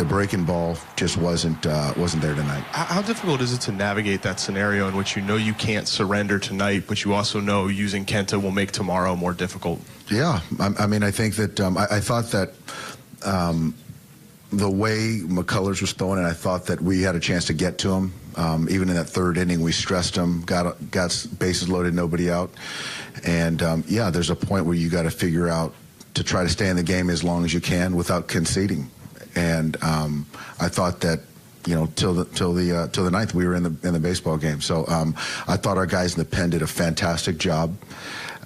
the breaking ball just wasn't there tonight. How difficult is it to navigate that scenario in which you know you can't surrender tonight, but you also know using Kenta will make tomorrow more difficult? Yeah, I mean, I think that I thought that the way McCullers was throwing it, I thought that we had a chance to get to him. Even in that third inning, we stressed him, got bases loaded, nobody out. And, yeah, there's a point where you got to figure out to try to stay in the game as long as you can without conceding. And I thought that, you know, till the ninth, we were in the baseball game. So I thought our guys in the pen did a fantastic job.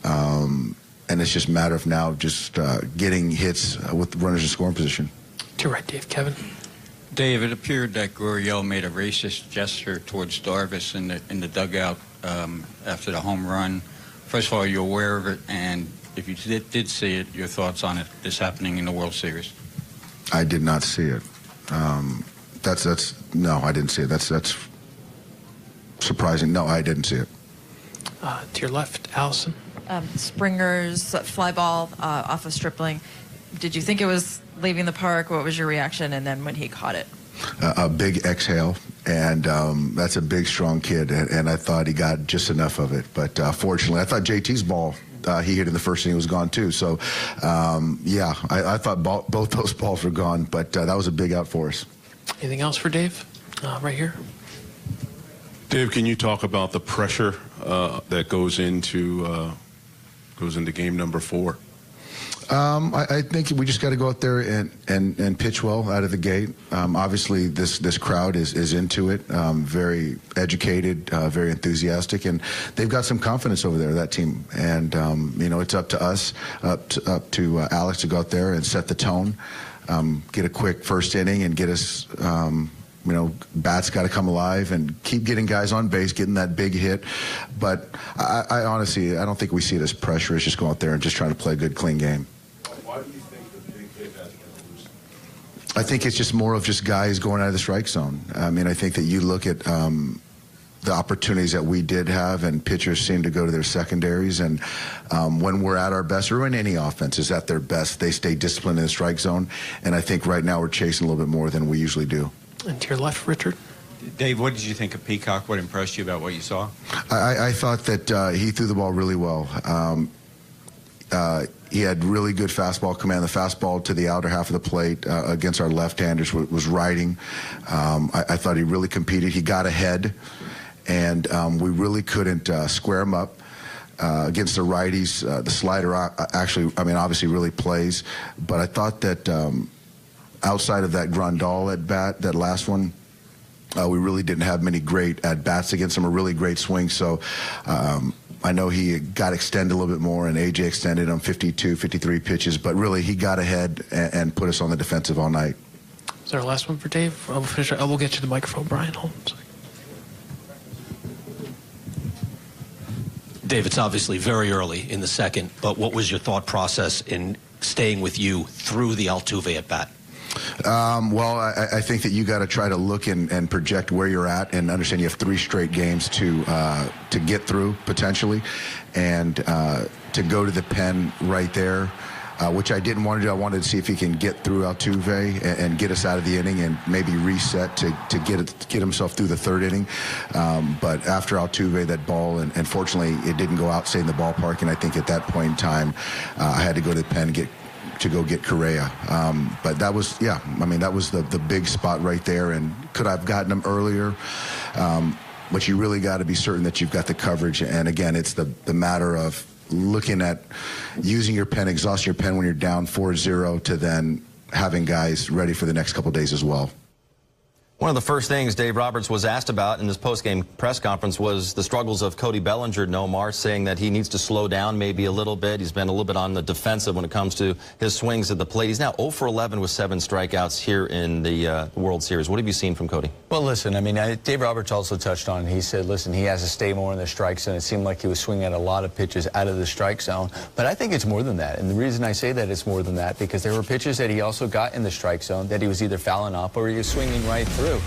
And it's just a matter of now just getting hits with runners in scoring position. To your right, Dave. Kevin. Dave, it appeared that Gurriel made a racist gesture towards Darvish in the dugout after the home run. First of all, are you aware of it? And if you did see it, your thoughts on it, this happening in the World Series? I did not see it. No, I didn't see it. That's surprising. No, I didn't see it. To your left, Allison. Springer's fly ball off of Stripling. Did you think it was leaving the park? What was your reaction? And then when he caught it? A big exhale, and that's a big, strong kid, and I thought he got just enough of it. But fortunately, I thought JT's ball he hit in the first inning was gone too. So, yeah, I thought both those balls were gone, but that was a big out for us. Anything else for Dave? Right here. Dave, can you talk about the pressure that goes into game number 4? I think we just got to go out there and pitch well out of the gate. Obviously, this crowd is into it, very educated, very enthusiastic, and they've got some confidence over there, that team. And, you know, it's up to us, up to Alex to go out there and set the tone, get a quick first inning and get us you know, bats got to come alive and keep getting guys on base, getting that big hit. But I honestly, I don't think we see it as pressure. It's just go out there and just try to play a good, clean game. Why do you think the big hit has been loose? I think it's just more of just guys going out of the strike zone. I mean, I think that you look at the opportunities that we did have, and pitchers seem to go to their secondaries. And when we're at our best, or when any offense is at their best, they stay disciplined in the strike zone. And I think right now we're chasing a little bit more than we usually do. And to your left, Richard. Dave, what did you think of Peacock? What impressed you about what you saw? I thought that he threw the ball really well. He had really good fastball command. The fastball to the outer half of the plate against our left-handers was riding. I thought he really competed. He got ahead, and we really couldn't square him up. Against the righties, the slider actually, I mean, obviously really plays. But I thought that outside of that Grandal at bat, that last one, we really didn't have many great at bats against him, a really great swing. So I know he got extended a little bit more, and AJ extended him 52, 53 pitches, but really he got ahead and put us on the defensive all night. Is there a last one for Dave? We'll get you the microphone, Brian. Hold on a second. Dave, it's obviously very early in the second, but what was your thought process in staying with you through the Altuve at bat? Well, I think that you got to try to look and project where you're at and understand you have 3 straight games to get through potentially, and to go to the pen right there, which I didn't want to do. I wanted to see if he can get through Altuve and get us out of the inning and maybe reset to get himself through the third inning. But after Altuve, that ball, and fortunately it didn't go out, stay in the ballpark, and I think at that point in time I had to go to the pen to go get Correa. But that was, yeah, I mean, that was the big spot right there, and could I've gotten him earlier? But you really got to be certain that you've got the coverage, and again, it's the matter of looking at using your pen, exhausting your pen when you're down 4-0, to then having guys ready for the next couple of days as well. One of the first things Dave Roberts was asked about in this post-game press conference was the struggles of Cody Bellinger. Nomar saying that he needs to slow down maybe a little bit. He's been a little bit on the defensive when it comes to his swings at the plate. He's now 0 for 11 with 7 strikeouts here in the World Series. What have you seen from Cody? Well, listen, I mean, Dave Roberts also touched on, he said, listen, he has to stay more in the strike zone. It seemed like he was swinging at a lot of pitches out of the strike zone. But I think it's more than that. And the reason I say that it's more than that, because there were pitches that he also got in the strike zone that he was either fouling up or he was swinging right through. through.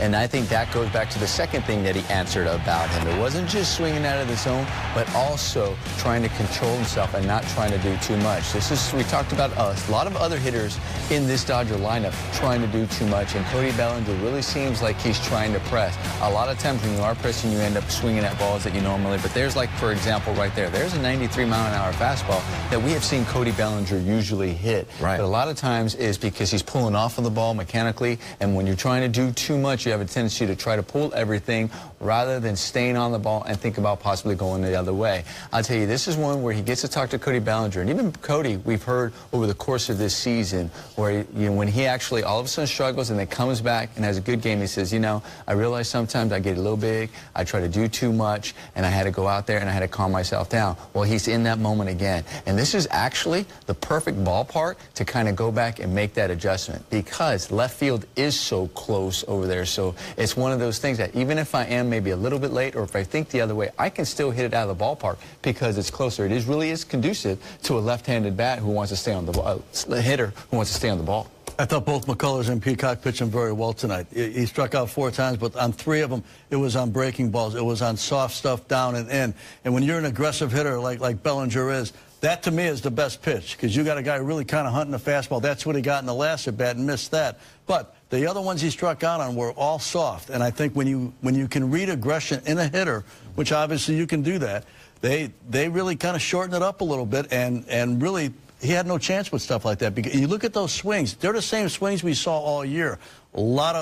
And I think that goes back to the second thing that he answered about him. It wasn't just swinging out of the zone, but also trying to control himself and not trying to do too much. We talked about a lot of other hitters in this Dodger lineup trying to do too much, and Cody Bellinger really seems like he's trying to press. A lot of times when you are pressing, you end up swinging at balls that you normally, but there's, like, for example, right there's a 93-mile-an-hour fastball that we have seen Cody Bellinger usually hit. Right. But a lot of times is because he's pulling off of the ball mechanically, and when you're trying to do too much, you have a tendency to try to pull everything rather than staying on the ball and think about possibly going the other way. I'll tell you, this is one where he gets to talk to Cody Bellinger, and even Cody, we've heard over the course of this season, where when he actually all of a sudden struggles and then comes back and has a good game, he says, you know, I realize sometimes I get a little big, I try to do too much, and I had to go out there and I had to calm myself down. Well, he's in that moment again, and this is actually the perfect ballpark to kind of go back and make that adjustment, because left field is so close over there. So it's one of those things that even if I am maybe a little bit late, or if I think the other way, I can still hit it out of the ballpark because it's closer. It really is conducive to a left-handed bat who wants to stay on the ball, a hitter who wants to stay on the ball. I thought both McCullers and Peacock pitched him very well tonight. He struck out 4 times, but on 3 of them, it was on breaking balls. It was on soft stuff down and in. And when you're an aggressive hitter like Bellinger is, that to me is the best pitch, because you got a guy really kind of hunting the fastball. That's what he got in the last at bat and missed that. But the other ones he struck out on were all soft. And I think when you can read aggression in a hitter, which obviously you can do that, they really kind of shorten it up a little bit, and really he had no chance with stuff like that. Because you look at those swings; they're the same swings we saw all year. A lot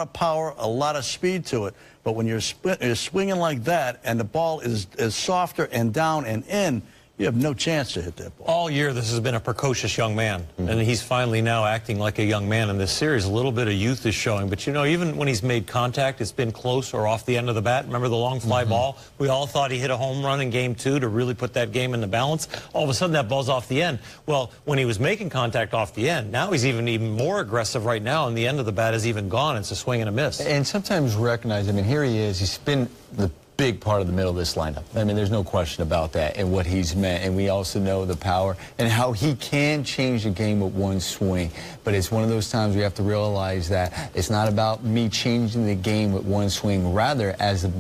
of power, a lot of speed to it. But when you're swinging like that, and the ball is softer and down and in, you have no chance to hit that ball. All year, this has been a precocious young man, and he's finally now acting like a young man in this series. A little bit of youth is showing, but you know, even when he's made contact, it's been close or off the end of the bat. Remember the long fly ball? We all thought he hit a home run in Game 2 to really put that game in the balance. All of a sudden, that ball's off the end. Well, when he was making contact off the end, now he's even more aggressive right now, and the end of the bat is even gone. It's a swing and a miss. And sometimes recognize, I mean, here he is. He's been the big part of the middle of this lineup. I mean, there's no question about that and what he's meant. And we also know the power and how he can change the game with one swing. But it's one of those times we have to realize that it's not about me changing the game with one swing. Rather, as a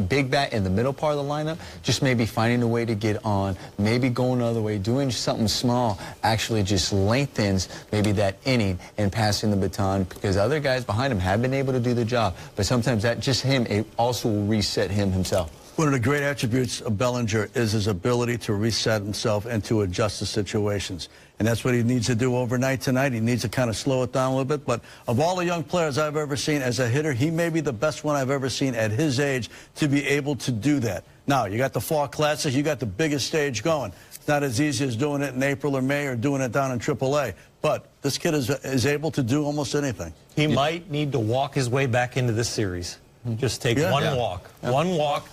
big bat in the middle part of the lineup, just maybe finding a way to get on, maybe going the other way, doing something small, actually just lengthens maybe that inning and passing the baton, because other guys behind him have been able to do the job. But sometimes that just him, it also will reset him himself. One of the great attributes of Bellinger is his ability to reset himself and to adjust to situations. And that's what he needs to do overnight tonight. He needs to kind of slow it down a little bit. But of all the young players I've ever seen as a hitter, he may be the best one I've ever seen at his age to be able to do that. Now, you got the Fall Classic, you got the biggest stage going. It's not as easy as doing it in April or May or doing it down in AAA. But this kid is able to do almost anything. He might need to walk his way back into this series. Just take one walk. One walk,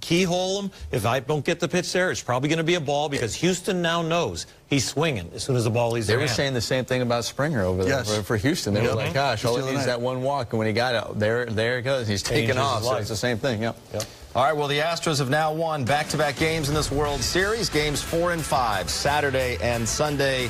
keyhole him. If I don't get the pitch there, it's probably going to be a ball, because Houston now knows he's swinging as soon as the ball leaves They their were hand. saying the same thing about Springer over there for Houston. They were like, gosh, all he needs that one walk. And when he got it, there it goes. He's taking off. So it's the same thing. Yep. All right, well, the Astros have now won back-to-back games in this World Series, games 4 and 5, Saturday and Sunday.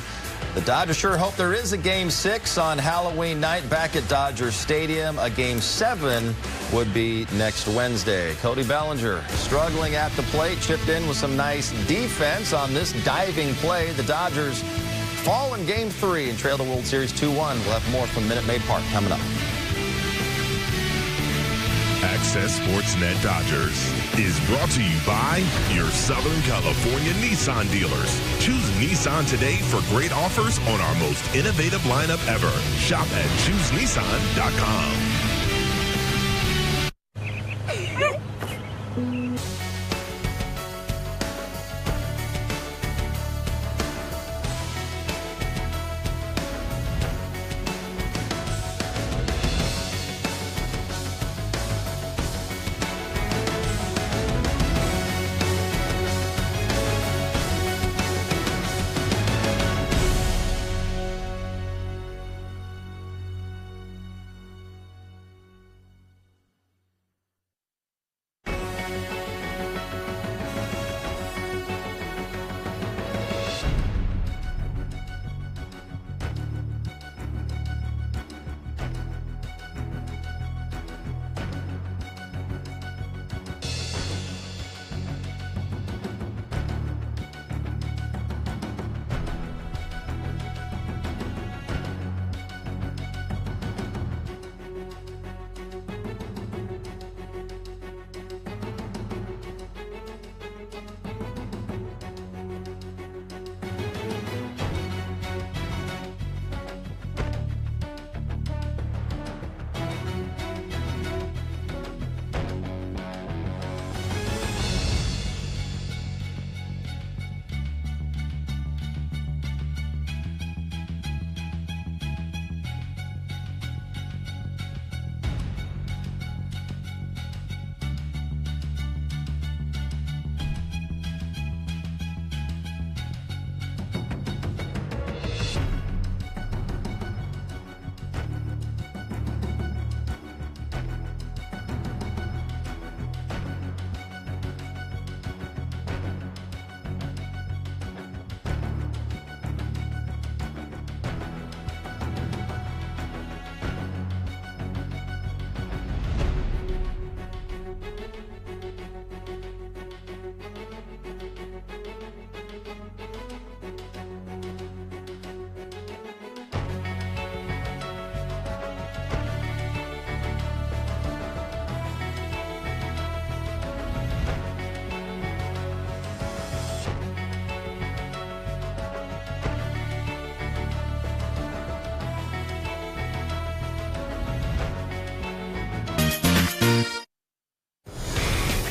The Dodgers sure hope there is a Game 6 on Halloween night back at Dodger Stadium. A Game 7 would be next Wednesday. Cody Bellinger struggling at the plate, chipped in with some nice defense on this diving play. The Dodgers fall in Game 3 and trail the World Series 2-1. We'll have more from Minute Maid Park coming up. Access SportsNet Dodgers is brought to you by your Southern California Nissan dealers. Choose Nissan today for great offers on our most innovative lineup ever. Shop at choosenissan.com.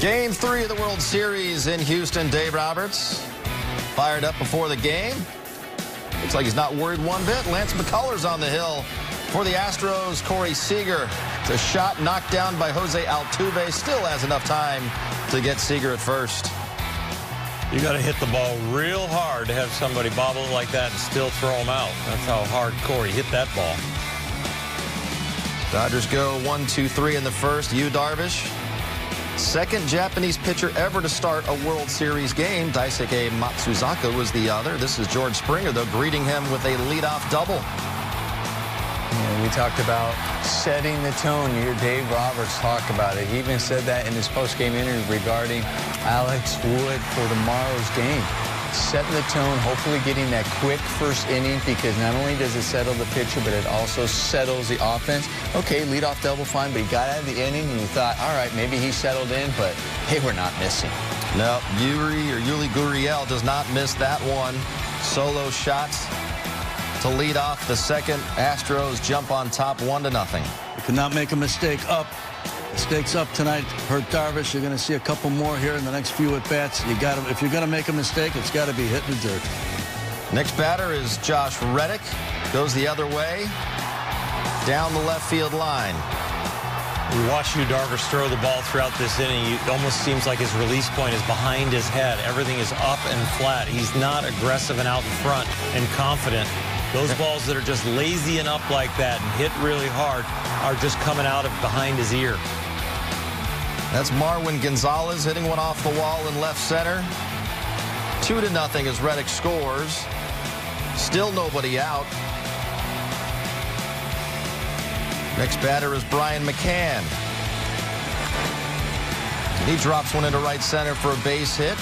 Game 3 of the World Series in Houston. Dave Roberts fired up before the game. Looks like he's not worried one bit. Lance McCullers on the hill for the Astros. Corey Seager. It's a shot knocked down by Jose Altuve. Still has enough time to get Seager at first. You got to hit the ball real hard to have somebody bobble like that and still throw him out. That's how hard Corey hit that ball. Dodgers go 1-2-3 in the first. Yu Darvish, second Japanese pitcher ever to start a World Series game. Daisuke Matsuzaka was the other. This is George Springer, though, greeting him with a leadoff double. We talked about setting the tone. You hear Dave Roberts talk about it. He even said that in his post-game interview regarding Alex Wood for tomorrow's game. Setting the tone, hopefully getting that quick first inning, because not only does it settle the pitcher, but it also settles the offense. Okay, leadoff double fine, but he got out of the inning and you thought, all right, maybe he settled in, but hey, we're not missing. No, Yuli Gurriel does not miss that one. Solo shots to lead off the second. Astros jump on top 1-0. You cannot make a mistake up. Mistakes up tonight hurt Darvish. You're going to see a couple more here in the next few at-bats. You got to, if you're going to make a mistake, it's got to be hitting the dirt. Next batter is Josh Reddick. Goes the other way, down the left field line. We watch Yu Darvish throw the ball throughout this inning. It almost seems like his release point is behind his head. Everything is up and flat. He's not aggressive and out in front and confident. Those balls that are just lazy and up like that and hit really hard are just coming out of behind his ear. That's Marwin Gonzalez hitting one off the wall in left center. 2-0 as Reddick scores. Still nobody out. Next batter is Brian McCann. He drops one into right center for a base hit.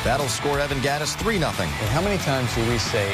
That'll score Evan Gattis 3-0. And how many times do we say,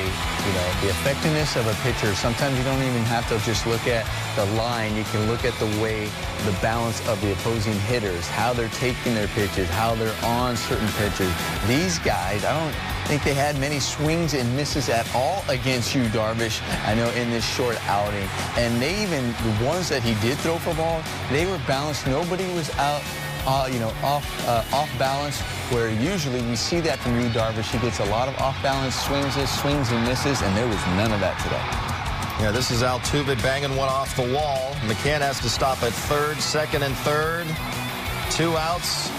the effectiveness of a pitcher, sometimes you don't even have to just look at the line. You can look at the way, the balance of the opposing hitters, how they're taking their pitches, how they're on certain pitches. These guys, I don't think they had many swings and misses at all against Yu Darvish, I know, in this short outing. And they even, the ones that he did throw for ball, they were balanced. Nobody was out, off balance, where usually we see that from Yu Darvish. He gets a lot of off-balance swings and misses, and there was none of that today. Yeah, this is Altuve banging one off the wall. McCann has to stop at third, second, and third. 2 outs.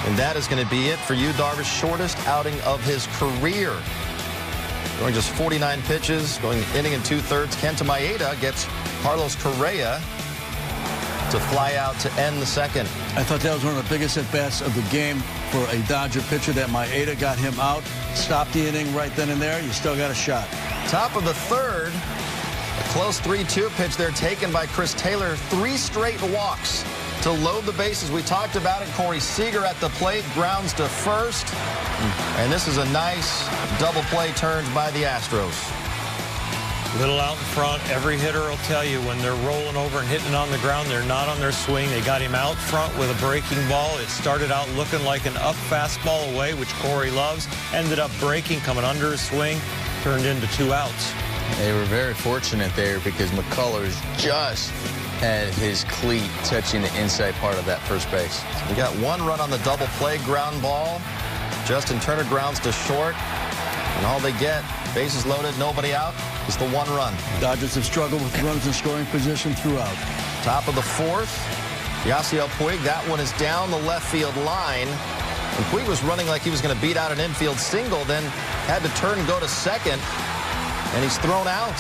And that is going to be it for Yu Darvish, shortest outing of his career. Going just 49 pitches, going inning and 2/3. Kenta Maeda gets Carlos Correa to fly out to end the second. I thought that was one of the biggest at-bats of the game for a Dodger pitcher. That Maeda got him out, stopped the inning right then and there. You still got a shot. Top of the third, a close 3-2 pitch there taken by Chris Taylor. 3 straight walks to load the bases. We talked about it. Corey Seager at the plate, grounds to first. And this is a nice double play turned by the Astros. Little out in front. Every hitter will tell you when they're rolling over and hitting on the ground, they're not on their swing. They got him out front with a breaking ball. It started out looking like an up fastball away, which Corey loves. Ended up breaking, coming under his swing, turned into 2 outs. They were very fortunate there because McCullers just had his cleat touching the inside part of that first base. We got 1 run on the double play ground ball. Justin Turner grounds to short. And all they get, bases loaded, nobody out, is the 1 run. Dodgers have struggled with runs in scoring position throughout. Top of the 4th, Yasiel Puig. That one is down the left field line. And Puig was running like he was going to beat out an infield single, then had to turn and go to second, and he's thrown out.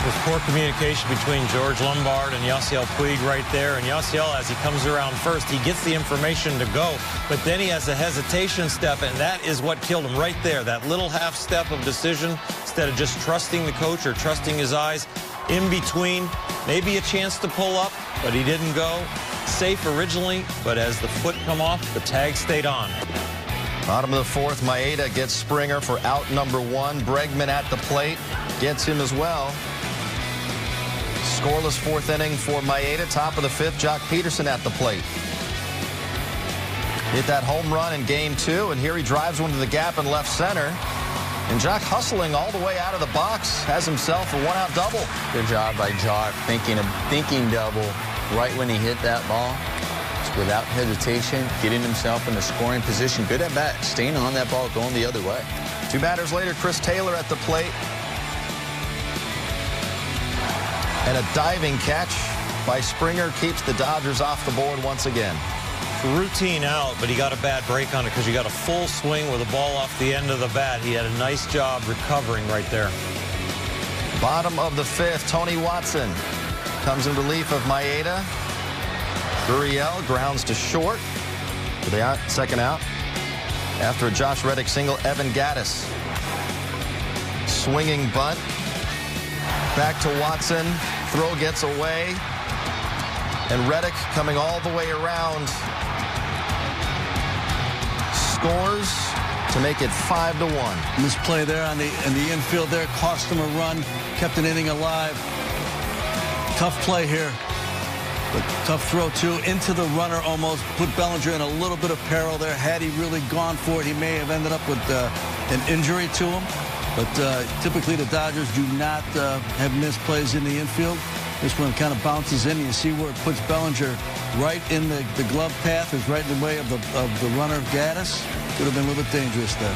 There's poor communication between George Lombard and Yasiel Puig right there. And Yasiel, as he comes around first, he gets the information to go, but then he has a hesitation step, and that is what killed him right there. That little half step of decision, instead of just trusting the coach or trusting his eyes. In between, maybe a chance to pull up, but he didn't go. Safe originally, but as the foot come off, the tag stayed on. Bottom of the 4th, Maeda gets Springer for out number 1. Bregman at the plate gets him as well. Scoreless 4th inning for Maeda. Top of the 5th, Jock Peterson at the plate. Hit that home run in game 2, and here he drives one to the gap in left center. And Jock hustling all the way out of the box has himself a 1-out double. Good job by Jock thinking double right when he hit that ball. without hesitation, getting himself in a scoring position. Good at bat, staying on that ball, going the other way. 2 batters later, Chris Taylor at the plate. And a diving catch by Springer keeps the Dodgers off the board once again. Routine out, but he got a bad break on it because you got a full swing with a ball off the end of the bat. He had a nice job recovering right there. Bottom of the 5th, Tony Watson comes in relief of Maeda. Gurriel grounds to short for the second out. After a Josh Reddick single, Evan Gattis. Swinging bunt. Back to Watson. Throw gets away. And Reddick coming all the way around. Scores to make it 5-1. This play there in the infield there cost him a run, kept an inning alive. Tough play here, but tough throw too. Into the runner almost, put Bellinger in a little bit of peril there. Had he really gone for it, he may have ended up with an injury to him. But typically the Dodgers do not have missed plays in the infield. This one kind of bounces in. You see where it puts Bellinger right in the glove path, is right in the way of the runner Gattis. Could have been a little bit dangerous there.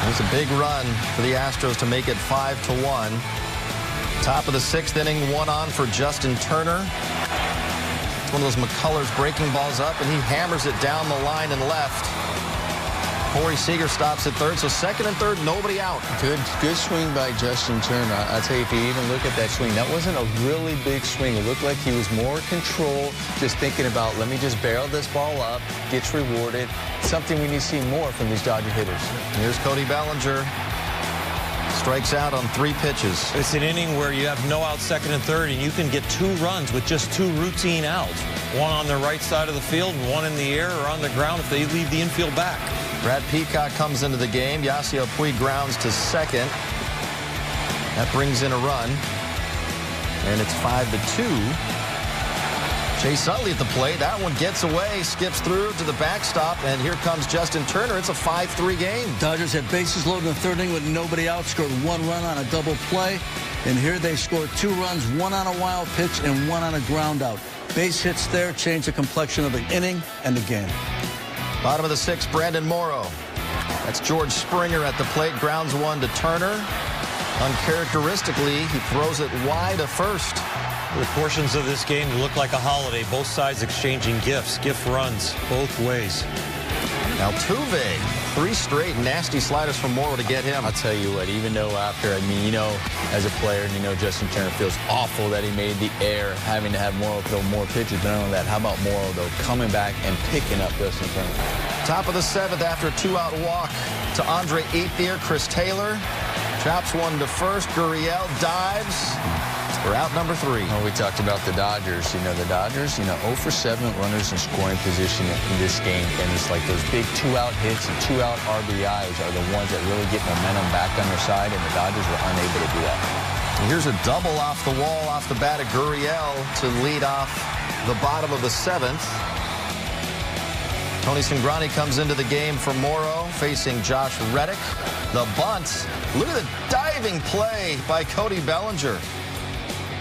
There's a big run for the Astros to make it 5-1. Top of the 6th inning, 1 on for Justin Turner. It's one of those McCullers breaking balls up, and he hammers it down the line and left. Corey Seager stops at third, so second and third, nobody out. Good swing by Justin Turner. I'll tell you, if you even look at that swing, that wasn't a really big swing. It looked like he was more controlled, just thinking about, let me just barrel this ball up, gets rewarded. Something we need to see more from these Dodger hitters. Here's Cody Bellinger. Strikes out on 3 pitches. It's an inning where you have no out second and third, and you can get 2 runs with just 2 routine outs. One on the right side of the field and one in the air or on the ground if they leave the infield back. Brad Peacock comes into the game. Yasiel Puig grounds to second. That brings in a run. And it's 5-2. Chase Utley at the plate. That one gets away, skips through to the backstop, and here comes Justin Turner. It's a 5-3 game. Dodgers had bases loaded in the 3rd inning with nobody out, scored 1 run on a double play. And here they scored 2 runs, 1 on a wild pitch and 1 on a ground out. Base hits there change the complexion of the inning and the game. Bottom of the 6th, Brandon Morrow. That's George Springer at the plate. Grounds 1 to Turner. Uncharacteristically, he throws it wide of first. The portions of this game look like a holiday. Both sides exchanging gifts, gift runs, both ways. Altuve, 3 straight nasty sliders from Morrow to get him. I'll tell you what, even though after, I mean, you know, as a player, you know, Justin Turner feels awful that he made the error, having to have Morrow throw more pitches. But not only that, how about Morrow, though, coming back and picking up Justin Turner? Top of the 7th after a 2-out walk to Andre Ethier. Chris Taylor chops one to first. Gurriel dives. We're out number 3. Oh, we talked about the Dodgers. You know, the Dodgers, 0 for 7 runners in scoring position in this game. And it's like those big 2-out hits and 2-out RBIs are the ones that really get momentum back on their side, and the Dodgers were unable to do that. And here's a double off the wall, off the bat of Gurriel to lead off the bottom of the 7th. Tony Cingrani comes into the game for Morrow, facing Josh Reddick. The bunt. Look at the diving play by Cody Bellinger.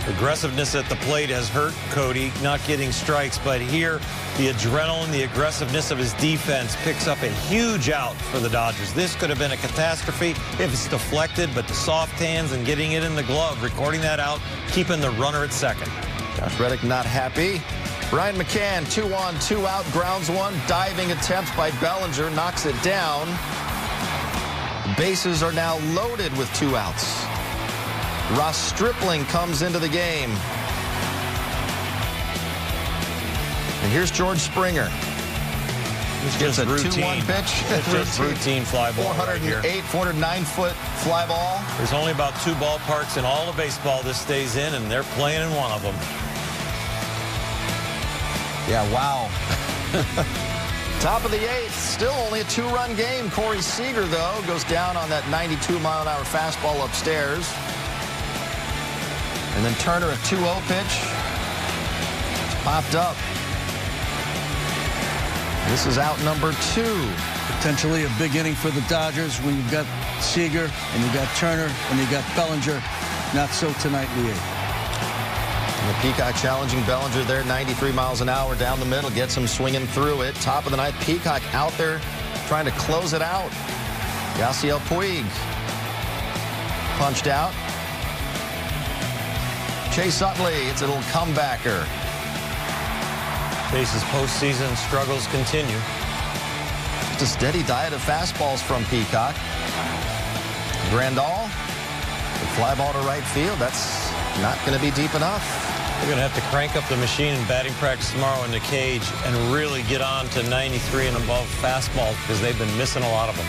Aggressiveness at the plate has hurt Cody, not getting strikes, but here the adrenaline, the aggressiveness of his defense picks up a huge out for the Dodgers. This could have been a catastrophe if it's deflected, but the soft hands and getting it in the glove, recording that out, keeping the runner at second. Josh Reddick not happy. Brian McCann, 2 on, 2 out, grounds 1. Diving attempt by Bellinger, knocks it down. The bases are now loaded with 2 outs. Ross Stripling comes into the game. And here's George Springer. It's Gets just a routine. 2-1 pitch. It's just routine fly ball. 408, 409-foot fly ball. There's only about 2 ballparks in all of baseball this stays in, and they're playing in one of them. Yeah, wow. Top of the 8th, still only a 2-run game. Corey Seager, though, goes down on that 92-mile-an-hour fastball upstairs. And then Turner, a 2-0 pitch. It's popped up. This is out number 2. Potentially a big inning for the Dodgers when you've got Seager and you've got Turner and you've got Bellinger. Not so tonight in the 8th. And the Peacock challenging Bellinger there, 93 miles an hour down the middle, gets him swinging through it. Top of the ninth, Peacock out there trying to close it out. Yasiel Puig punched out. Chase Utley, it's a little comebacker. Chase's postseason struggles continue. Just a steady diet of fastballs from Peacock. Grandal, the fly ball to right field. That's not going to be deep enough. They're going to have to crank up the machine in batting practice tomorrow in the cage and really get on to 93 and above fastballs because they've been missing a lot of them.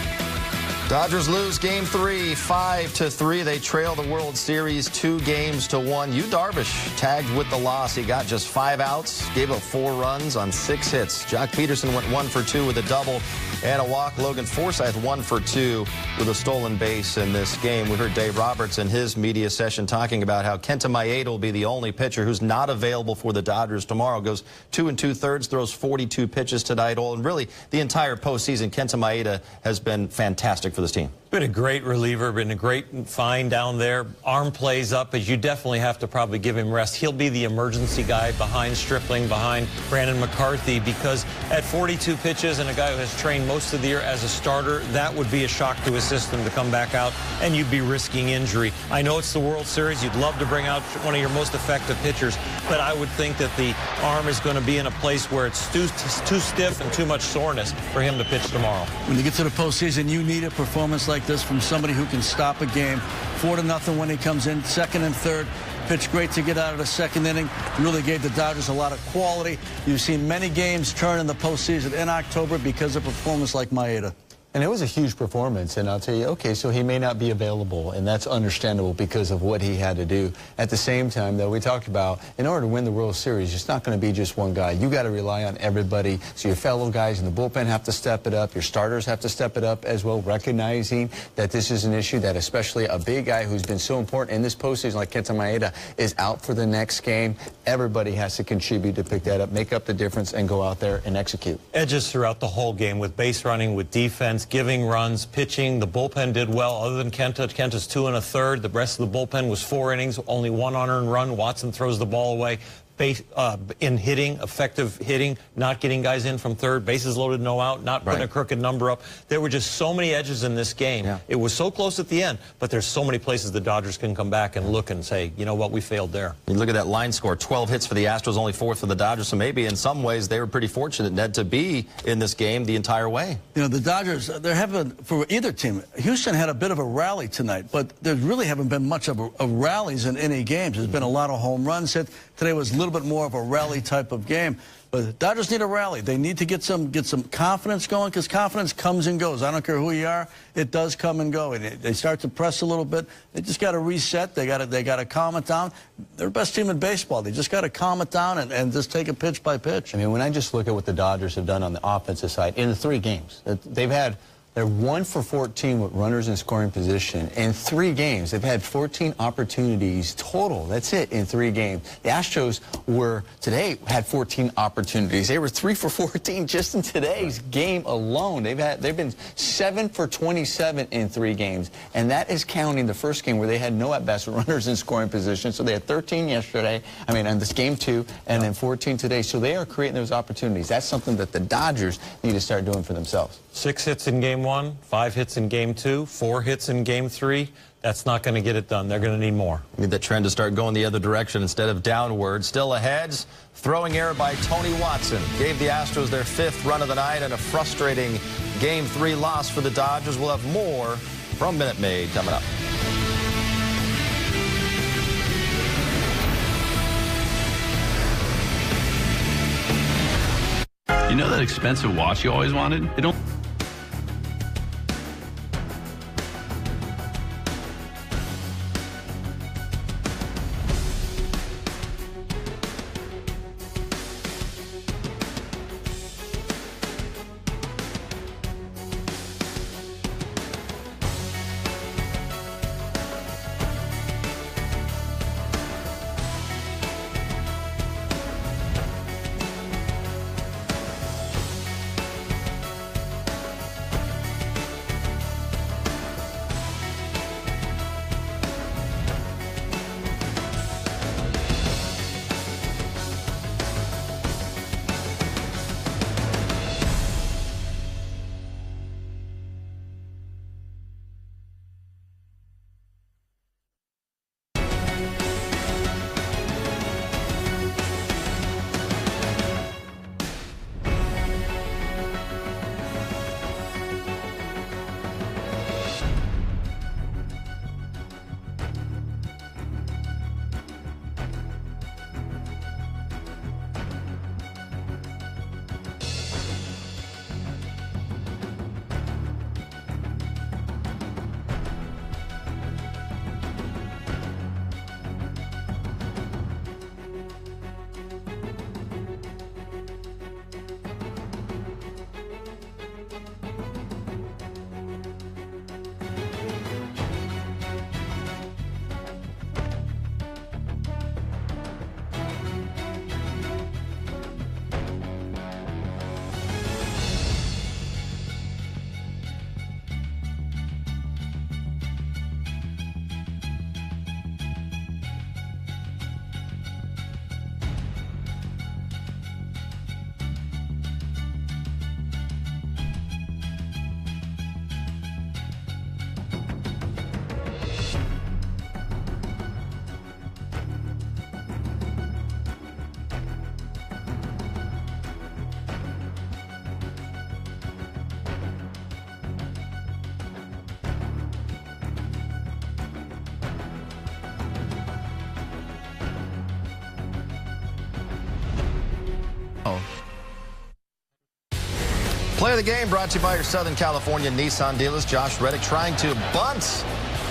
Dodgers lose Game 3, 5-3. They trail the World Series 2-1. Yu Darvish tagged with the loss. He got just 5 outs, gave up 4 runs on 6 hits. Jock Peterson went 1 for 2 with a double and a walk. Logan Forsythe 1 for 2 with a stolen base in this game. We heard Dave Roberts in his media session talking about how Kenta Maeda will be the only pitcher who's not available for the Dodgers tomorrow. Goes 2 2/3, throws 42 pitches tonight. And really, the entire postseason, Kenta Maeda has been fantastic for this team. Been a great reliever, been a great find down there. Arm plays up, but you definitely have to probably give him rest. He'll be the emergency guy behind Stripling, behind Brandon McCarthy, because at 42 pitches and a guy who has trained most of the year as a starter, that would be a shock to his system to come back out, and you'd be risking injury. I know it's the World Series. You'd love to bring out one of your most effective pitchers, but I would think that the arm is going to be in a place where it's too stiff and too much soreness for him to pitch tomorrow. When you get to the postseason, you need a performance like this from somebody who can stop a game. 4-0 when he comes in, second and third. Pitched great to get out of the second inning. Really gave the Dodgers a lot of quality. You've seen many games turn in the postseason in October because of performance like Maeda. And it was a huge performance, and I'll tell you, okay, so he may not be available, and that's understandable because of what he had to do. At the same time, though, we talked about, in order to win the World Series, it's not going to be just one guy. You got to rely on everybody, so your fellow guys in the bullpen have to step it up. Your starters have to step it up as well, recognizing that this is an issue that especially a big guy who's been so important in this postseason like Kenta Maeda is out for the next game. Everybody has to contribute to pick that up, make up the difference, and go out there and execute. Edges throughout the whole game with base running, with defense, giving runs, pitching. The bullpen did well other than Kenta. Kenta's 2 1/3. The rest of the bullpen was 4 innings, only 1 unearned run. Watson throws the ball away. In hitting, effective hitting, not getting guys in from third, bases loaded, no out, not putting a crooked number up. There were just so many edges in this game. Yeah. It was so close at the end, but there's so many places the Dodgers can come back and look and say, you know what, we failed there. You look at that line score, 12 hits for the Astros, only 4th for the Dodgers, so maybe in some ways they were pretty fortunate, Ned, to be in this game the entire way. You know, the Dodgers, they're having, for either team, Houston had a bit of a rally tonight, but there really haven't been much of rallies in any games. There's been a lot of home runs hit. Today was a little bit more of a rally type of game. But the Dodgers need a rally. They need to get some confidence going, because confidence comes and goes. I don't care who you are, it does come and go. And they start to press a little bit. They just got to reset. They got to calm it down. They're the best team in baseball. They just got to calm it down and just take it pitch by pitch. I mean, when I just look at what the Dodgers have done on the offensive side in the 3 games, they're 1 for 14 with runners in scoring position. In 3 games, they've had 14 opportunities total. That's it in 3 games. The Astros had 14 opportunities. They were 3 for 14 just in today's game alone. They've been 7 for 27 in 3 games, and that is counting the first game where they had no at-bats with runners in scoring position. So they had 13 yesterday. I mean, on this game 2, and then 14 today. So they are creating those opportunities. That's something that the Dodgers need to start doing for themselves. 6 hits in game 1, 5 hits in game 2, 4 hits in game 3. That's not going to get it done. They're going to need more. Need that trend to start going the other direction instead of downward. Still ahead, throwing error by Tony Watson gave the Astros their 5th run of the night and a frustrating game 3 loss for the Dodgers. We'll have more from Minute Maid coming up. You know that expensive watch you always wanted? They don't. Play of the game brought to you by your Southern California Nissan dealers. Josh Reddick trying to bunt,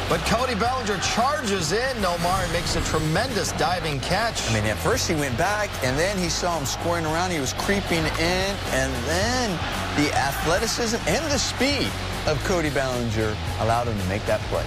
but Cody Bellinger charges in. Nomar and makes a tremendous diving catch. I mean, at first he went back, and then he saw him scoring around. He was creeping in, and then the athleticism and the speed of Cody Bellinger allowed him to make that play.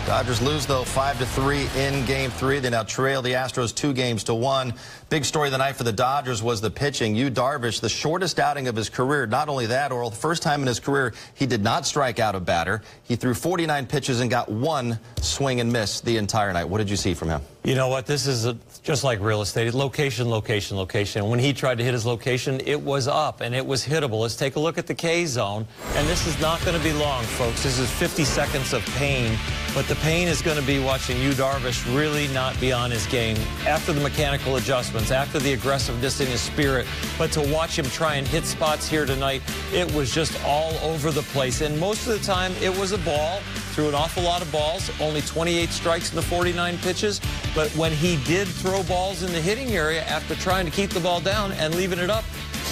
Dodgers lose, though, 5-3 in Game 3. They now trail the Astros 2-1. Big story of the night for the Dodgers was the pitching. Yu Darvish, the shortest outing of his career. Not only that, Earl, the first time in his career he did not strike out a batter. He threw 49 pitches and got one swing and miss the entire night. What did you see from him? You know what? This is just like real estate. Location, location, location. When he tried to hit his location, it was up and it was hittable. Let's take a look at the K zone. And this is not going to be long, folks. This is 50 seconds of pain. But the pain is going to be watching Yu Darvish really not be on his game after the mechanical adjustments, after the aggressiveness in his spirit. But to watch him try and hit spots here tonight, it was just all over the place. And most of the time, it was a ball. Threw an awful lot of balls, only 28 strikes in the 49 pitches. But when he did throw balls in the hitting area after trying to keep the ball down and leaving it up,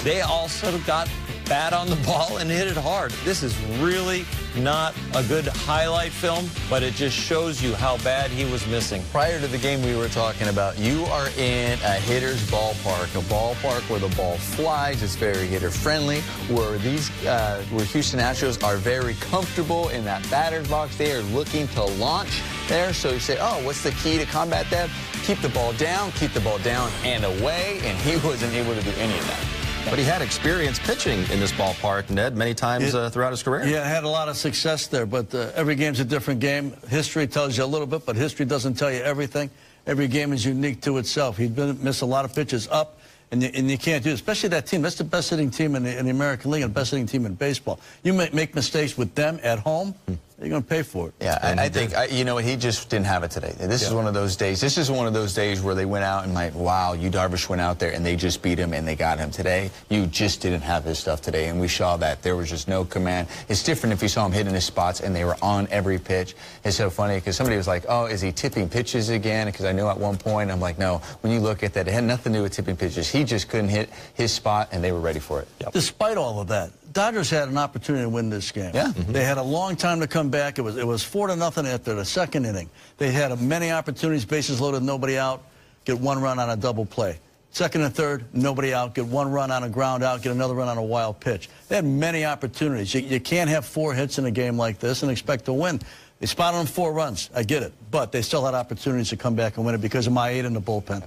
they also got bad on the ball and hit it hard. This is really not a good highlight film, but it just shows you how bad he was missing. Prior to the game we were talking about, you are in a hitter's ballpark, a ballpark where the ball flies, it's very hitter friendly, where Houston Astros are very comfortable in that batter's box. They are looking to launch there. So you say, oh, what's the key to combat that? Keep the ball down and away, and he wasn't able to do any of that. But he had experience pitching in this ballpark, Ned, many times throughout his career. Yeah, had a lot of success there, but every game's a different game. History tells you a little bit, but history doesn't tell you everything. Every game is unique to itself. He'd missed a lot of pitches up, and you can't do it, especially that team. That's the best hitting team in the American League and the best hitting team in baseball. You make mistakes with them at home, you're going to pay for it. Yeah, I think, you know, he just didn't have it today. This is one of those days. This is one of those days where they went out and like, wow, Yu Darvish went out there and they just beat him and they got him today. You just didn't have his stuff today, and we saw that. There was just no command. It's different if you saw him hitting his spots and they were on every pitch. It's so funny because somebody was like, oh, is he tipping pitches again? Because I know at one point, I'm like, no, when you look at that, it had nothing to do with tipping pitches. He just couldn't hit his spot and they were ready for it. Yep. Despite all of that, Dodgers had an opportunity to win this game. Yeah. They had a long time to come back. It was 4-0 after the second inning. They had many opportunities, bases loaded, nobody out, get one run on a double play. Second and third, nobody out, get one run on a ground out, get another run on a wild pitch. They had many opportunities. You can't have 4 hits in a game like this and expect to win. They spotted them 4 runs. I get it. But they still had opportunities to come back and win it because of my 8 in the bullpen.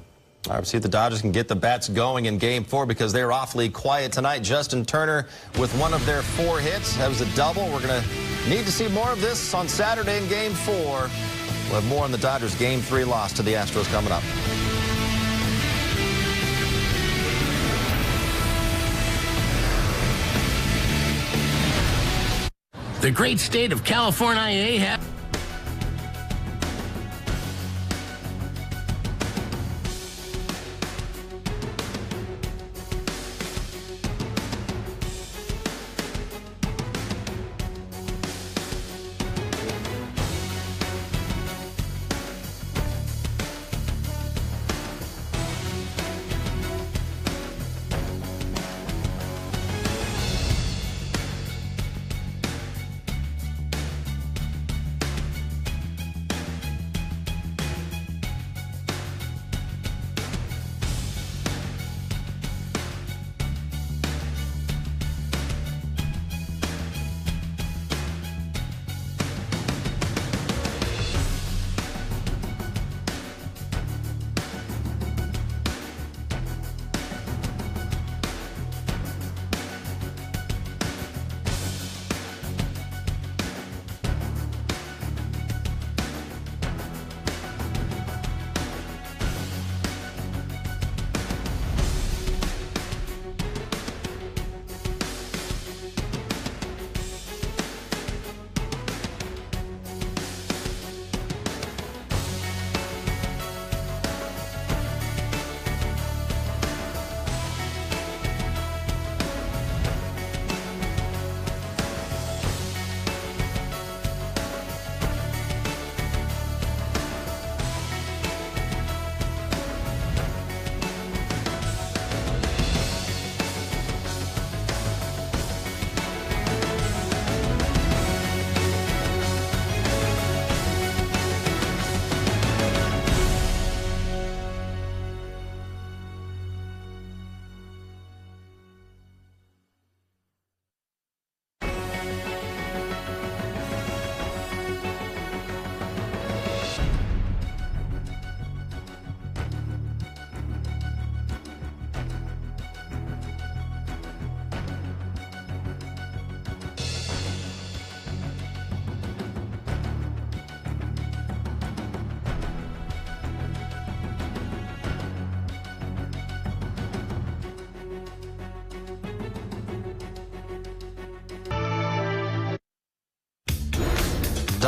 All right, see if the Dodgers can get the bats going in Game 4 because they're awfully quiet tonight. Justin Turner with one of their 4 hits. That was a double. We're going to need to see more of this on Saturday in Game 4. We'll have more on the Dodgers' Game 3 loss to the Astros coming up. The great state of California has...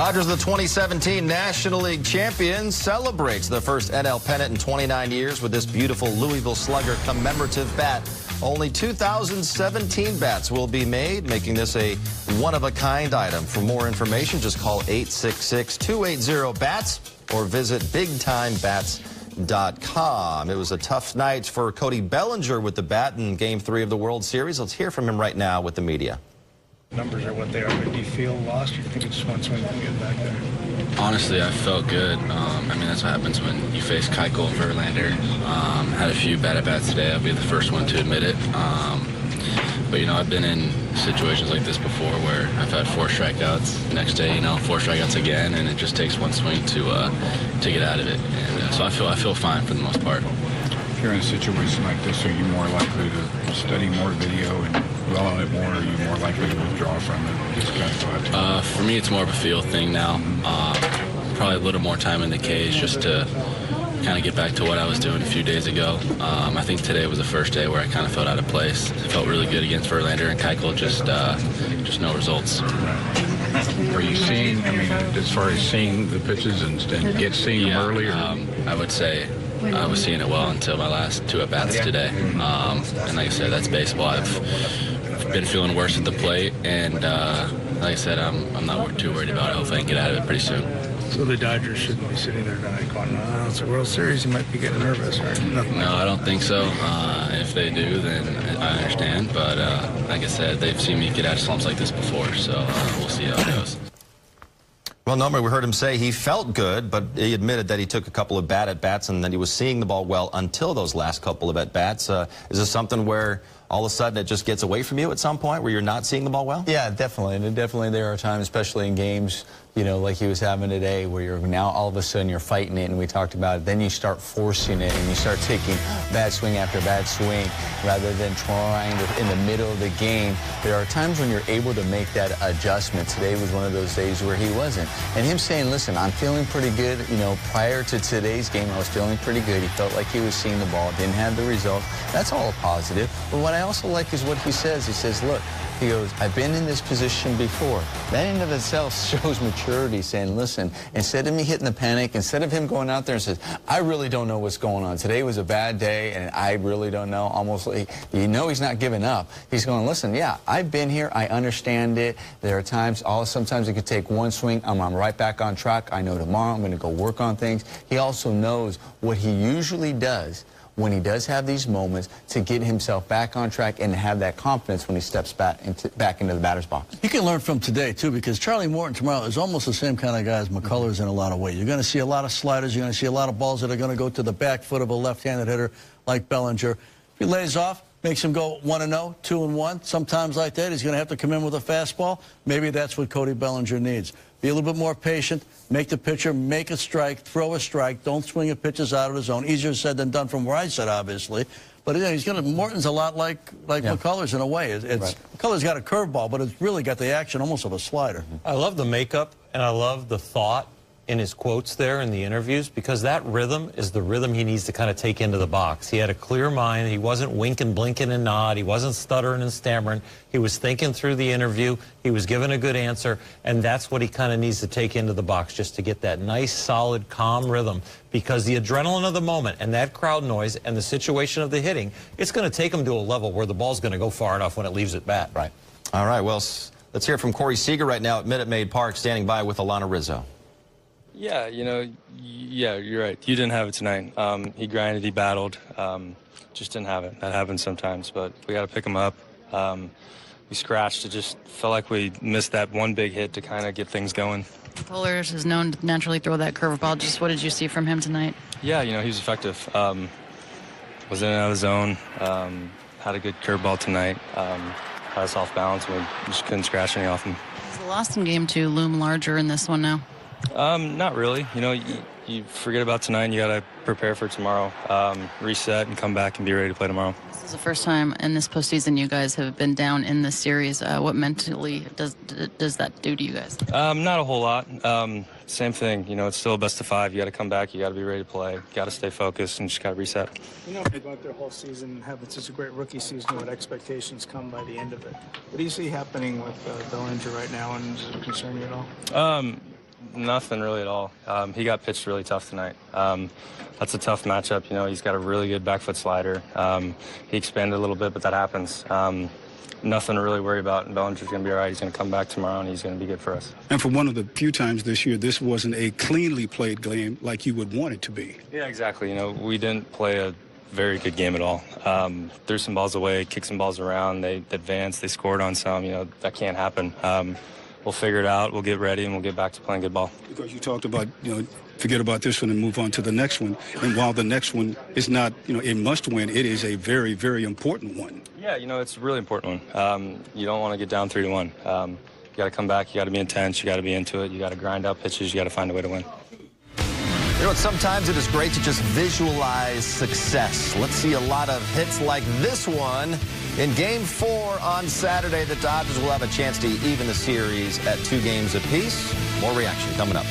Dodgers, the 2017 National League champions, celebrates the first NL pennant in 29 years with this beautiful Louisville Slugger commemorative bat. Only 2,017 bats will be made, making this a one-of-a-kind item. For more information, just call 866-280-BATS or visit BigTimeBats.com. It was a tough night for Cody Bellinger with the bat in Game 3 of the World Series. Let's hear from him right now with the media. Numbers are what they are, but do you feel lost, or do you think it's just one swing from getting back there? Honestly, I felt good. I mean, that's what happens when you face Keuchel and Verlander. Had a few bad at-bats today. I'll be the first one to admit it. But, you know, I've been in situations like this before where I've had 4 strikeouts. Next day, you know, 4 strikeouts again, and it just takes one swing to get out of it. And so I feel fine for the most part. If you're in a situation like this, are you more likely to study more video and dwell on it more, or are you more likely to withdraw from it? Just kind of thought. For me, it's more of a feel thing now. Probably a little more time in the cage just to kind of get back to what I was doing a few days ago. I think today was the first day where I kind of felt out of place. It felt really good against Verlander and Keuchel, just no results. Are you seeing, I mean, as far as seeing the pitches and seeing them earlier? I would say I was seeing it well until my last 2 at-bats today. And like I said, that's baseball. I've been feeling worse at the plate, and like I said, I'm not too worried about it. Hopefully I can get out of it pretty soon. So the Dodgers shouldn't be sitting there tonight going, oh, it's a World Series, you might be getting nervous, right? No, I don't think so. If they do, then I understand. But like I said, they've seen me get out of slumps like this before, so we'll see how it goes. Well, normally we heard him say he felt good, but he admitted that he took a couple of bad at-bats and that he was seeing the ball well until those last couple of at-bats. Is this something where all of a sudden it just gets away from you at some point where you're not seeing the ball well? Yeah, definitely. And definitely there are times, especially in games, you know, like he was having today, where you're now all of a sudden you're fighting it, and we talked about it. Then you start forcing it, and you start taking bad swing after bad swing rather than trying to, in the middle of the game. There are times when you're able to make that adjustment. Today was one of those days where he wasn't. And him saying, listen, I'm feeling pretty good. You know, prior to today's game, I was feeling pretty good. He felt like he was seeing the ball, didn't have the result. That's all a positive. But what I also like is what he says. He says, look, he goes, I've been in this position before. That in of itself shows maturity, saying, listen, instead of me hitting the panic, instead of him going out there and says, I really don't know what's going on. Today was a bad day, and I really don't know. Almost like, you know, he's not giving up. He's going, listen, yeah, I've been here. I understand it. There are times, sometimes it could take one swing. I'm right back on track. I know tomorrow I'm going to go work on things. He also knows what he usually does when he does have these moments to get himself back on track and have that confidence when he steps back into the batter's box. You can learn from today, too, because Charlie Morton tomorrow is almost the same kind of guy as McCullers in a lot of ways. You're going to see a lot of sliders. You're going to see a lot of balls that are going to go to the back foot of a left-handed hitter like Bellinger. If he lays off, makes him go 1-0, 2-1. Sometimes like that, he's going to have to come in with a fastball. Maybe that's what Cody Bellinger needs. Be a little bit more patient. Make the pitcher make a strike, throw a strike. Don't swing at pitches out of the zone. Easier said than done from where I sit, obviously. But yeah, Morton's a lot like McCullers in a way. Right. McCullers got a curveball, but it's really got the action almost of a slider. I love the makeup, and I love the thought in his quotes there in the interviews, because that rhythm is the rhythm he needs to kind of take into the box. He had a clear mind. He wasn't winking, blinking, and nod. He wasn't stuttering and stammering. He was thinking through the interview. He was giving a good answer, and that's what he kind of needs to take into the box, just to get that nice, solid, calm rhythm, because the adrenaline of the moment and that crowd noise and the situation of the hitting, it's going to take him to a level where the ball's going to go far enough when it leaves at bat. Right. All right, well, let's hear from Corey Seager right now at Minute Maid Park, standing by with Alana Rizzo. Yeah, you know, yeah, you're right. You didn't have it tonight. He grinded, he battled, just didn't have it. That happens sometimes, but we got to pick him up. We scratched. It just felt like we missed that one big hit to kind of get things going. Pullers is known to naturally throw that curveball. Just what did you see from him tonight? Yeah, you know, he was effective. Was in and out of the zone. Had a good curveball tonight. Had us off balance. We just couldn't scratch any off him. Is the loss in game 2 loom larger in this one now? Not really. You know, you forget about tonight and you got to prepare for tomorrow. Reset and come back and be ready to play tomorrow. This is the first time in this postseason you guys have been down in this series. What mentally does that do to you guys? Not a whole lot. Same thing. You know, it's still a best of 5. You got to come back. You got to be ready to play. You got to stay focused and just got to reset. You know, they go out their whole season having such a great rookie season, what expectations come by the end of it. What do you see happening with Bellinger right now, and does it concern you at all? Nothing really at all. He got pitched really tough tonight. That's a tough matchup. You know, he's got a really good back foot slider. He expanded a little bit, but that happens. Nothing to really worry about. And Bellinger's going to be all right. He's going to come back tomorrow, and he's going to be good for us. And for one of the few times this year, this wasn't a cleanly played game like you would want it to be. Yeah, exactly. You know, we didn't play a very good game at all. Threw some balls away, kicked some balls around. They advanced. They scored on some. You know, that can't happen. We'll figure it out. We'll get ready, and we'll get back to playing good ball. Because you talked about, you know, forget about this one and move on to the next one. And while the next one is not, you know, a must win, it is a very, very important one. Yeah, you know, it's a really important one. You don't want to get down 3-1. You got to come back. You got to be intense. You got to be into it. You got to grind out pitches. You got to find a way to win. You know, sometimes it is great to just visualize success. Let's see a lot of hits like this one. In Game 4 on Saturday, the Dodgers will have a chance to even the series at 2 games apiece. More reaction coming up.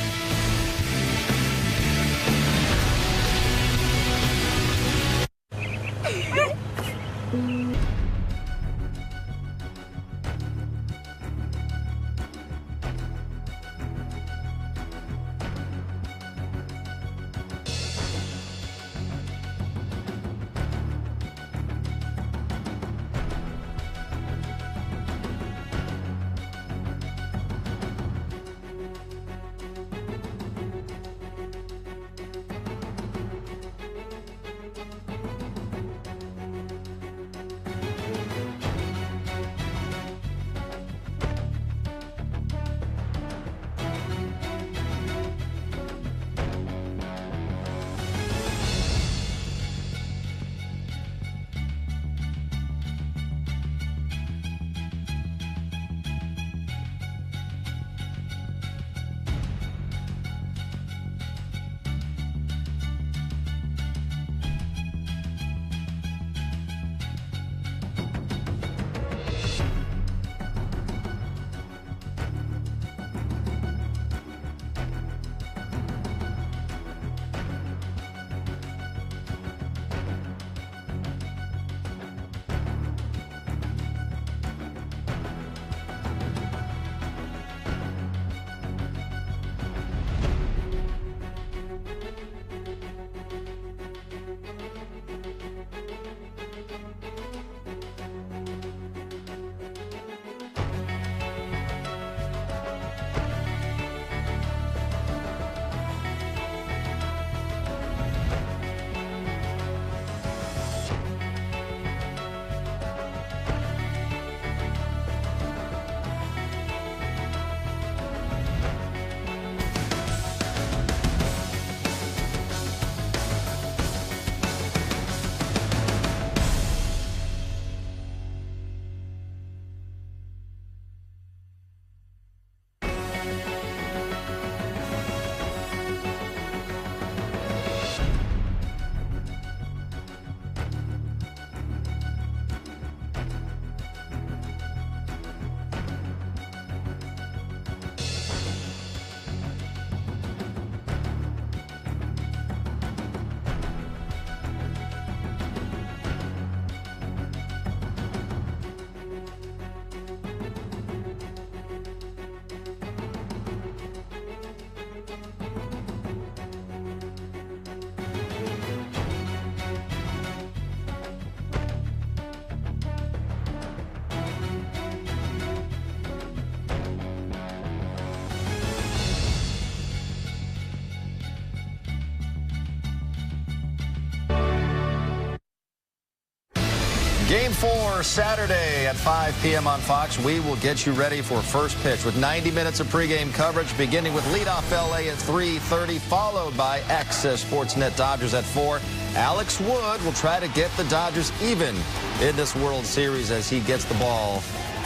Game 4 Saturday at 5 p.m. on Fox. We will get you ready for first pitch with 90 minutes of pregame coverage, beginning with leadoff LA at 3:30, followed by Access SportsNet Dodgers at 4. Alex Wood will try to get the Dodgers even in this World Series as he gets the ball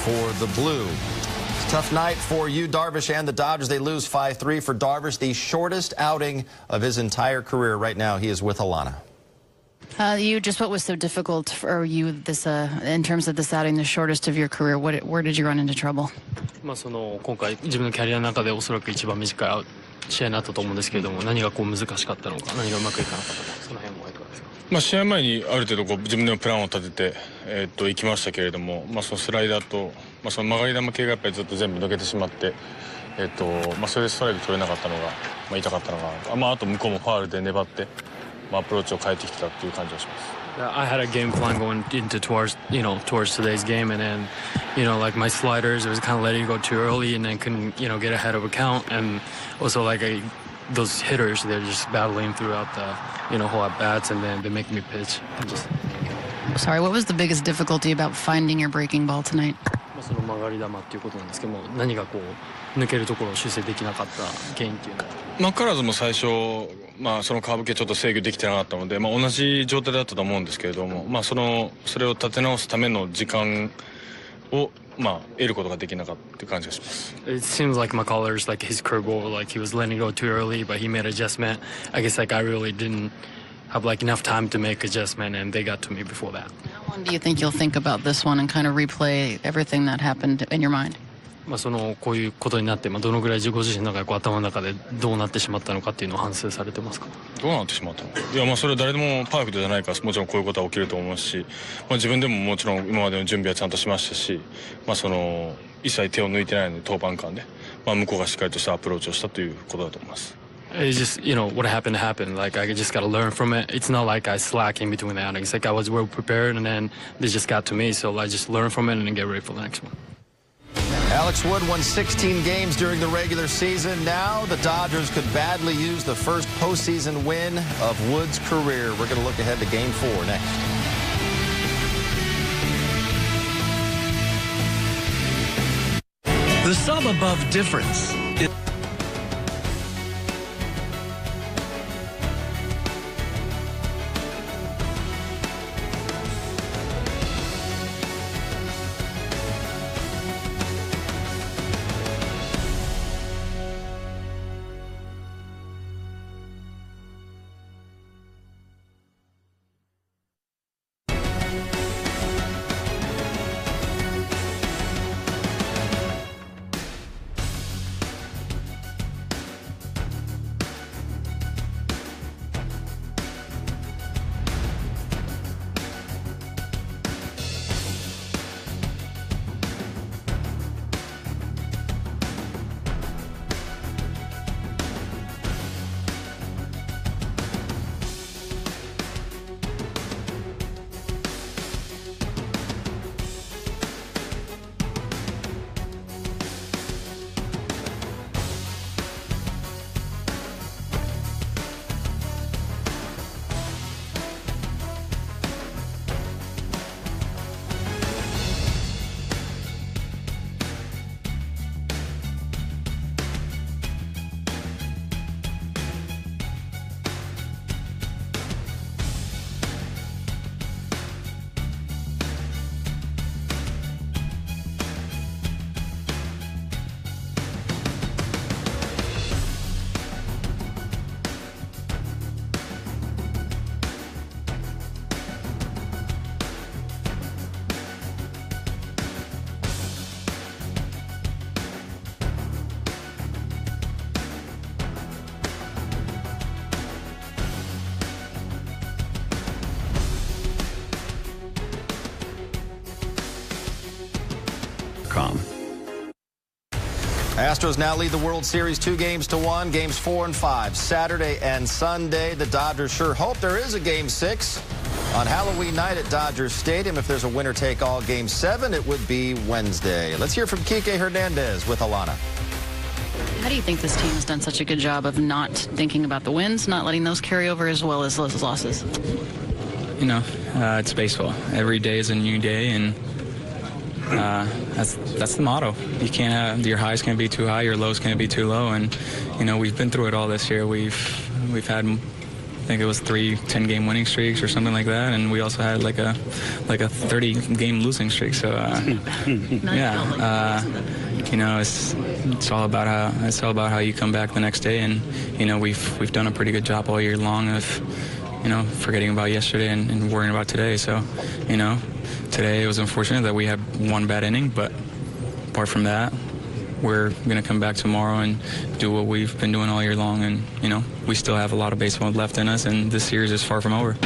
for the Blue. It's a tough night for you, Darvish, and the Dodgers. They lose 5-3 for Darvish, the shortest outing of his entire career. Right now, he is with Alana. What was so difficult for you this in terms of this outing, the shortest of your career? Where did you run into trouble? 今回自分のキャリアの中でおそらく一番短い試合になったと思うんですけれども、何が難しかったのか、何がうまくいかなかったのか、その辺もいかがですか。試合前にある程度自分でのプランを立てて行きましたけれども、そのスライダーとその曲がり球系がやっぱりずっと全部抜けてしまって、それでストライク取れなかったのが、痛かったのが、あと向こうもファウルで粘って、アプローチを変えてきたっていう感じがします。I had a game plan going into towards today's game, and then, like my sliders, it was kind of letting it go too early, and then couldn't, get ahead of a count, and also like those hitters, they're just battling throughout the, whole at bats, and then they make me pitch. Sorry, what was the biggest difficulty about finding your breaking ball tonight? その曲がり球っていうことなんですけども、何がこう抜けるところを修正できなかった原因っていうのは。マッカラーズも最初、そのカーブ系ちょっと制御できてなかったので、同じ状態だったと思うんですけれども、それを立て直すための時間を得ることができなかったっていう感じがします。It seems like McCullers, like his curveball, like he was letting it go too early, but he made adjustment. I guess like I really didn't have like enough time to make adjustment, and they got to me before that. How long do you think you'll think about this one and kind of replay everything that happened in your mind? こういうことになって、どのぐらいご自身の中で頭の中でどうなってしまったのかっていうのを反省されてますか？どうなってしまったのか。いや、それは誰でもパーフェクトじゃないからもちろんこういうことは起きると思いますし、自分でももちろん今までの準備はちゃんとしましたし、一切手を抜いてないので登板間で、向こうがしっかりとしたアプローチをしたということだと思います。It's just, what happened happened. Like, I just got to learn from it. It's not like I slack in between the outings. Like, I was well prepared, and then they just got to me. So I just learn from it and then get ready for the next one. Alex Wood won 16 games during the regular season. Now the Dodgers could badly use the first postseason win of Wood's career. We're going to look ahead to Game 4 next. The sum above difference. Astros now lead the World Series 2-1, games 4 and 5, Saturday and Sunday. The Dodgers sure hope there is a Game 6 on Halloween night at Dodger Stadium. If there's a winner-take-all Game 7, it would be Wednesday. Let's hear from Kike Hernandez with Alana. How do you think this team has done such a good job of not thinking about the wins, not letting those carry over, as well as those losses? It's baseball. Every day is a new day, and that's the motto. You can't have your highs can't be too high, your lows can't be too low, and we've been through it all this year. We've had, I think it was 3 10-game winning streaks or something like that, and we also had like a 30-game losing streak. So it's all about how you come back the next day, and we've done a pretty good job all year long of forgetting about yesterday and worrying about today. So today it was unfortunate that we had one bad inning, but apart from that, we're going to come back tomorrow and do what we've been doing all year long. And, we still have a lot of baseball left in us, and this series is far from over.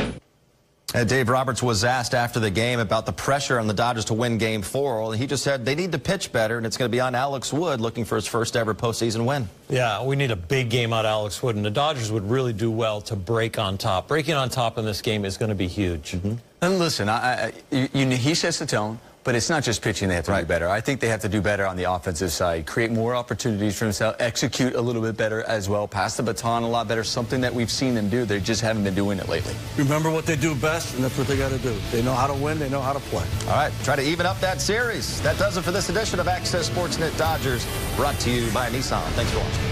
Dave Roberts was asked after the game about the pressure on the Dodgers to win Game 4. He just said they need to pitch better, and it's going to be on Alex Wood looking for his first ever postseason win. Yeah, we need a big game out of Alex Wood, and the Dodgers would really do well to break on top. Breaking on top in this game is going to be huge. And listen, he sets the tone. But it's not just pitching they have to do better. I think they have to do better on the offensive side, create more opportunities for themselves, execute a little bit better as well, pass the baton a lot better, something that we've seen them do. They just haven't been doing it lately. Remember what they do best, and that's what they got to do. They know how to win. They know how to play. All right, try to even up that series. That does it for this edition of Access Sportsnet Dodgers, brought to you by Nissan. Thanks for watching.